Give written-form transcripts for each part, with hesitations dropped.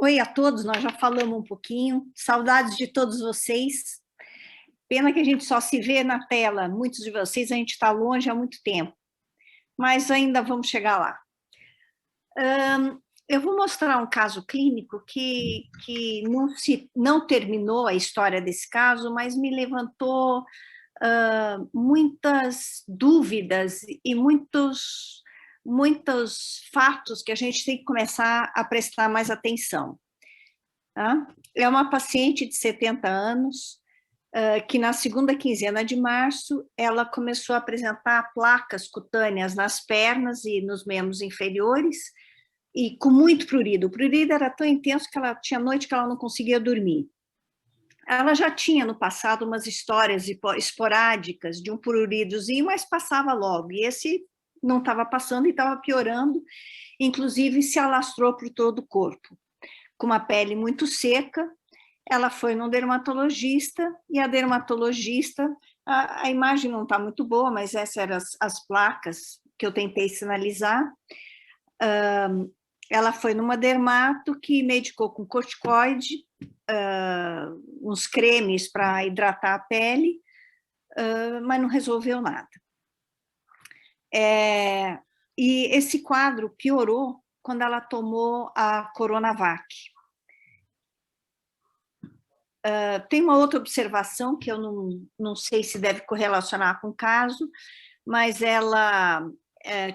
Oi a todos, nós já falamos um pouquinho, saudades de todos vocês. Pena que a gente só se vê na tela, muitos de vocês a gente está longe há muito tempo, mas ainda vamos chegar lá. Eu vou mostrar um caso clínico que não terminou a história desse caso, mas me levantou muitas dúvidas e muitos fatos que a gente tem que começar a prestar mais atenção. Tá? É uma paciente de 70 anos, que na segunda quinzena de março, ela começou a apresentar placas cutâneas nas pernas e nos membros inferiores, e com muito prurido. O prurido era tão intenso que ela tinha noite que ela não conseguia dormir. Ela já tinha no passado umas histórias esporádicas de um pruridozinho, mas passava logo, e esse não estava passando e estava piorando, inclusive se alastrou por todo o corpo. Com uma pele muito seca, ela foi num dermatologista, e a dermatologista, a imagem não está muito boa, mas essas eram as placas que eu tentei sinalizar. Ela foi numa dermato que medicou com corticoide, uns cremes para hidratar a pele, mas não resolveu nada. E esse quadro piorou quando ela tomou a Coronavac. Tem uma outra observação que eu não sei se deve correlacionar com o caso, mas ela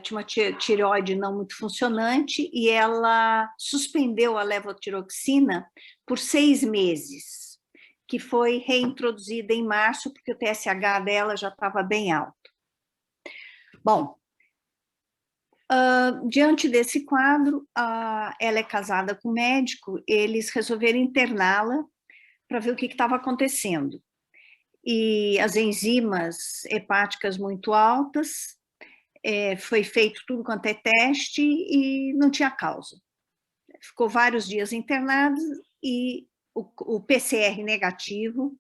tinha uma tireoide não muito funcionante e ela suspendeu a levotiroxina por 6 meses, que foi reintroduzida em março, porque o TSH dela já estava bem alto. Bom, diante desse quadro, ela é casada com o médico, eles resolveram interná-la para ver o que estava acontecendo. E as enzimas hepáticas muito altas, foi feito tudo quanto é teste e não tinha causa. Ficou vários dias internado e o PCR negativo,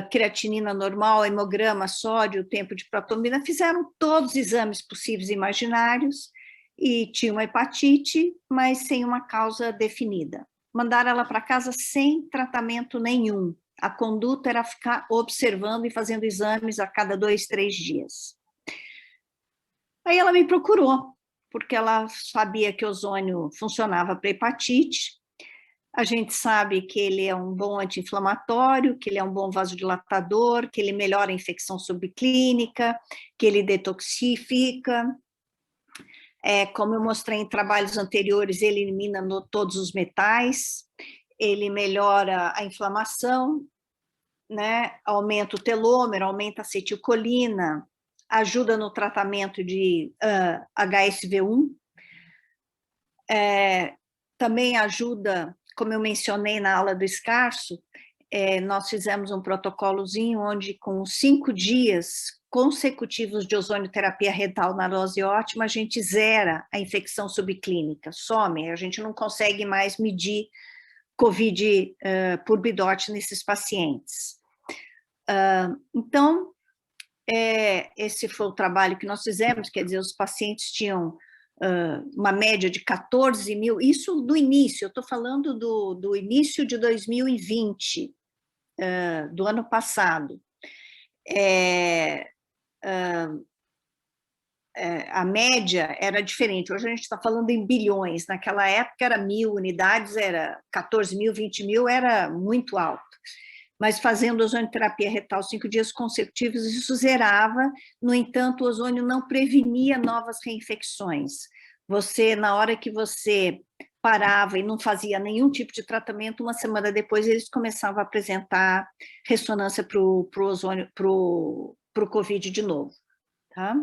creatinina normal, hemograma, sódio, tempo de protomina, fizeram todos os exames possíveis e imaginários e tinha uma hepatite, mas sem uma causa definida. Mandaram ela para casa sem tratamento nenhum. A conduta era ficar observando e fazendo exames a cada 2, 3 dias. Aí ela me procurou, porque ela sabia que o ozônio funcionava para hepatite. A gente sabe que ele é um bom anti-inflamatório, que ele é um bom vasodilatador, que ele melhora a infecção subclínica, que ele detoxifica. Como eu mostrei em trabalhos anteriores, ele elimina todos os metais, ele melhora a inflamação, né? Aumenta o telômero, aumenta a acetilcolina, ajuda no tratamento de HSV1, também ajuda, como eu mencionei na aula do escarso, nós fizemos um protocolozinho onde com 5 dias consecutivos de ozonioterapia retal na dose ótima, a gente zera a infecção subclínica, some, a gente não consegue mais medir COVID por BIDOT nesses pacientes. Então, esse foi o trabalho que nós fizemos, quer dizer, os pacientes tinham uma média de 14 mil, isso do início, eu estou falando do início de 2020, do ano passado. A média era diferente, hoje a gente está falando em bilhões, naquela época era 1.000 unidades, era 14 mil, 20 mil, era muito alto. Mas fazendo ozonioterapia retal 5 dias consecutivos, isso zerava, no entanto, o ozônio não prevenia novas reinfecções. Você, na hora que você parava e não fazia nenhum tipo de tratamento, uma semana depois eles começavam a apresentar ressonância para o ozônio, para o COVID de novo. Tá?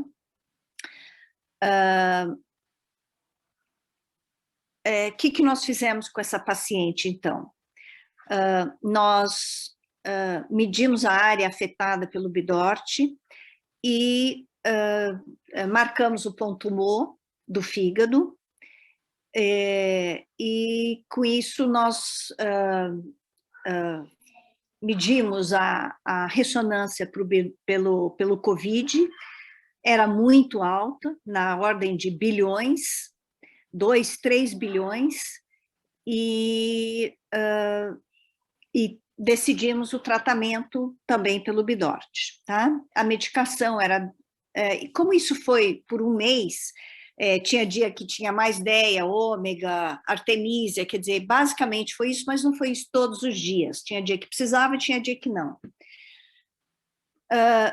Que nós fizemos com essa paciente, então? Nós medimos a área afetada pelo BIDOT e marcamos o ponto MO do fígado, e com isso nós medimos a ressonância pelo COVID, era muito alta, na ordem de bilhões, 2, 3 bilhões, e decidimos o tratamento também pelo Bidort, tá? A medicação era... como isso foi por um mês, tinha dia que tinha mais DEA, ômega, artemísia, quer dizer, basicamente foi isso, mas não foi isso todos os dias. Tinha dia que precisava, tinha dia que não.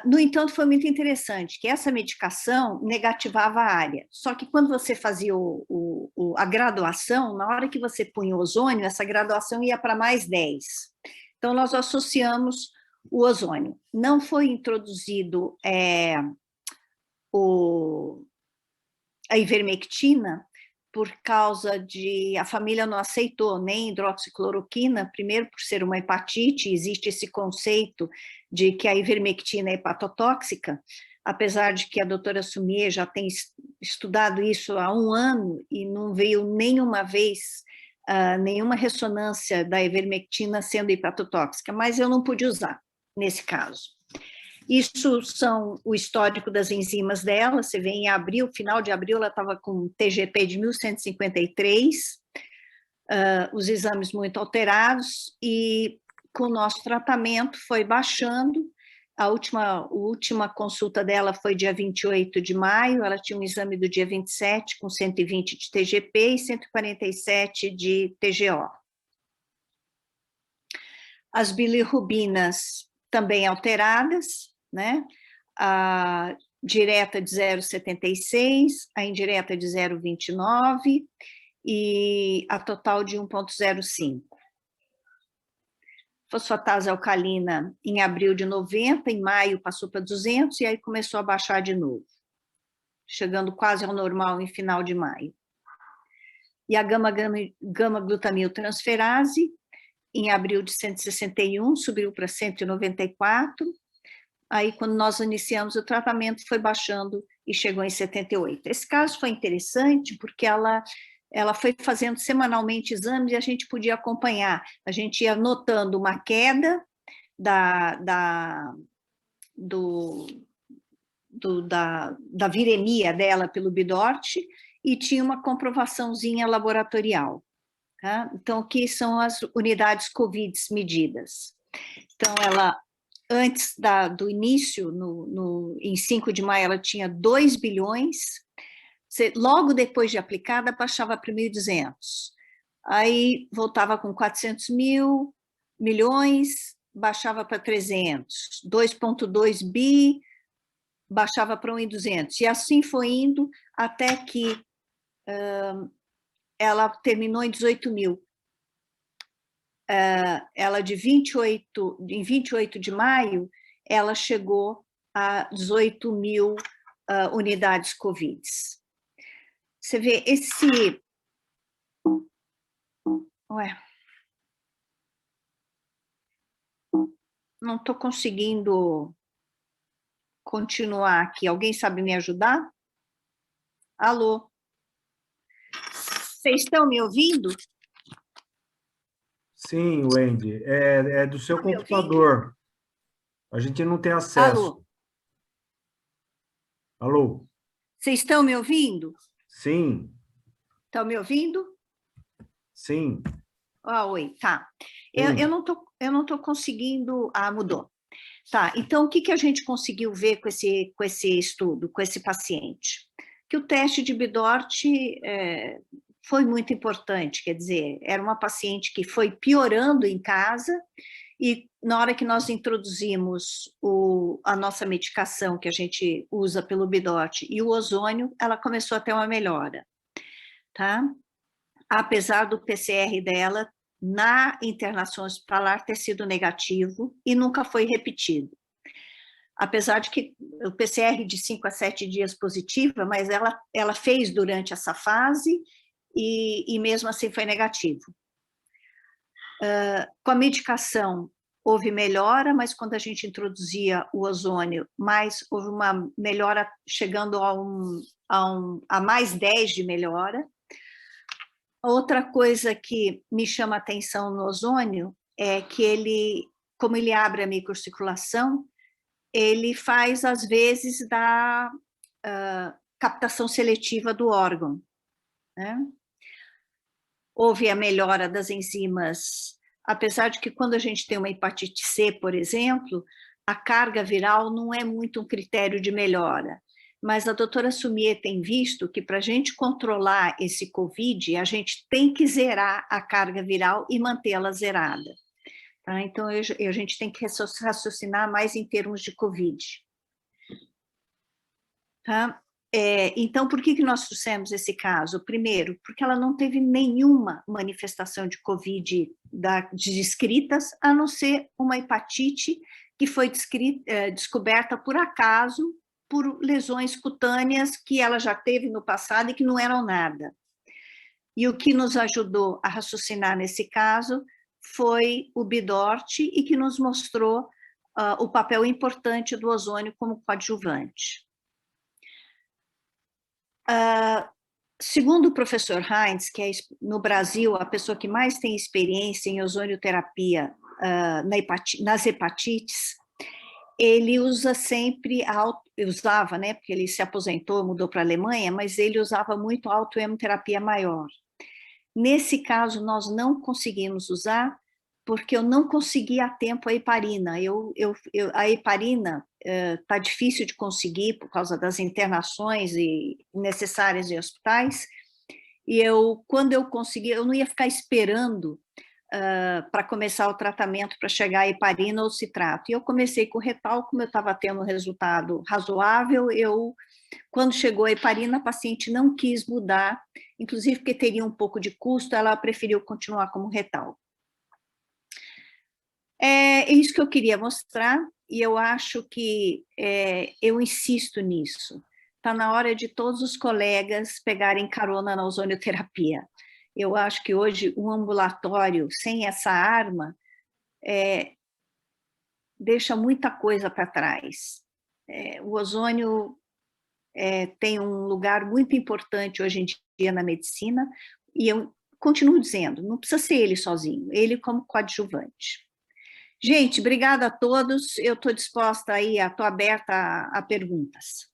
No entanto, foi muito interessante que essa medicação negativava a área. Só que quando você fazia a graduação, na hora que você punha o ozônio, essa graduação ia para mais 10. Então, nós associamos o ozônio. Não foi introduzido a ivermectina, por causa de... A família não aceitou nem hidroxicloroquina, primeiro por ser uma hepatite, existe esse conceito de que a ivermectina é hepatotóxica, apesar de que a doutora Sumier já tem estudado isso há 1 ano e não veio nenhuma vez nenhuma ressonância da ivermectina sendo hepatotóxica, mas eu não pude usar nesse caso. Isso são o histórico das enzimas dela, você vê em abril, final de abril, ela estava com TGP de 1153, os exames muito alterados, e com o nosso tratamento foi baixando. A última consulta dela foi dia 28 de maio, ela tinha um exame do dia 27 com 120 de TGP e 147 de TGO. As bilirrubinas também alteradas, né? A direta de 0,76, a indireta de 0,29 e a total de 1,05. Fosfatase alcalina em abril de 90, em maio passou para 200 e aí começou a baixar de novo, chegando quase ao normal em final de maio. E a gama-glutamiltransferase, em abril de 161, subiu para 194, aí quando nós iniciamos o tratamento foi baixando e chegou em 78. Esse caso foi interessante porque ela foi fazendo semanalmente exames e a gente podia acompanhar, a gente ia notando uma queda da viremia dela pelo Bidort e tinha uma comprovaçãozinha laboratorial. Tá? Então, aqui são as unidades COVID medidas. Então, ela, antes do início, em 5 de maio, ela tinha 2 bilhões, logo depois de aplicada, baixava para 1.200. Aí, voltava com 400 milhões, baixava para 300. 2,2 bi, baixava para 1.200. E assim foi indo até que ela terminou em 18 mil. Ela em 28 de maio, ela chegou a 18 mil unidades Covid. Você vê esse... Ué. Não estou conseguindo continuar aqui. Alguém sabe me ajudar? Alô? Vocês estão me ouvindo? Sim, Wendy, é do seu computador. A gente não tem acesso. Alô? Alô? Vocês estão me ouvindo? Sim. Estão me ouvindo? Sim. Oi, tá. Eu não tô conseguindo... mudou. Tá, então o que a gente conseguiu ver com esse estudo, com esse paciente? Que o teste de Bidort foi muito importante, quer dizer, era uma paciente que foi piorando em casa e na hora que nós introduzimos a nossa medicação que a gente usa pelo Bidort e o ozônio, ela começou a ter uma melhora, tá? Apesar do PCR dela na internação hospitalar ter sido negativo e nunca foi repetido. Apesar de que o PCR de 5 a 7 dias positiva, mas ela fez durante essa fase e mesmo assim foi negativo. Com a medicação houve melhora, mas quando a gente introduzia o ozônio, houve uma melhora chegando a mais 10 de melhora. Outra coisa que me chama a atenção no ozônio é que como ele abre a microcirculação, ele faz, às vezes, da captação seletiva do órgão, né? houve a melhora das enzimas, apesar de que quando a gente tem uma hepatite C, por exemplo, a carga viral não é muito um critério de melhora. Mas a doutora Sumier tem visto que para a gente controlar esse COVID, a gente tem que zerar a carga viral e mantê-la zerada. Tá? Então, a gente tem que raciocinar mais em termos de COVID. Tá? Então, por que nós trouxemos esse caso? Primeiro, porque ela não teve nenhuma manifestação de COVID descritas, a não ser uma hepatite que foi descoberta por acaso, por lesões cutâneas que ela já teve no passado e que não eram nada. E o que nos ajudou a raciocinar nesse caso foi o Bidort e que nos mostrou o papel importante do ozônio como coadjuvante. Segundo o professor Heinz, que é no Brasil a pessoa que mais tem experiência em ozonioterapia nas hepatites, ele usa sempre, usava, né, porque ele se aposentou, mudou para a Alemanha, mas ele usava muito a autohemoterapia maior. Nesse caso, nós não conseguimos usar, porque eu não consegui a tempo a heparina. A heparina está difícil de conseguir por causa das internações necessárias em hospitais, e quando eu consegui, eu não ia ficar esperando para começar o tratamento para chegar a heparina ou citrato. E eu comecei com o retal, como eu estava tendo um resultado razoável, quando chegou a heparina, a paciente não quis mudar, inclusive porque teria um pouco de custo, ela preferiu continuar como retal. É isso que eu queria mostrar, e eu acho que eu insisto nisso. Está na hora de todos os colegas pegarem carona na ozonioterapia. Eu acho que hoje um ambulatório sem essa arma deixa muita coisa para trás. O ozônio tem um lugar muito importante hoje em dia na medicina, e eu continuo dizendo, não precisa ser ele sozinho, ele como coadjuvante. Gente, obrigada a todos, eu estou disposta aí, estou aberta a perguntas.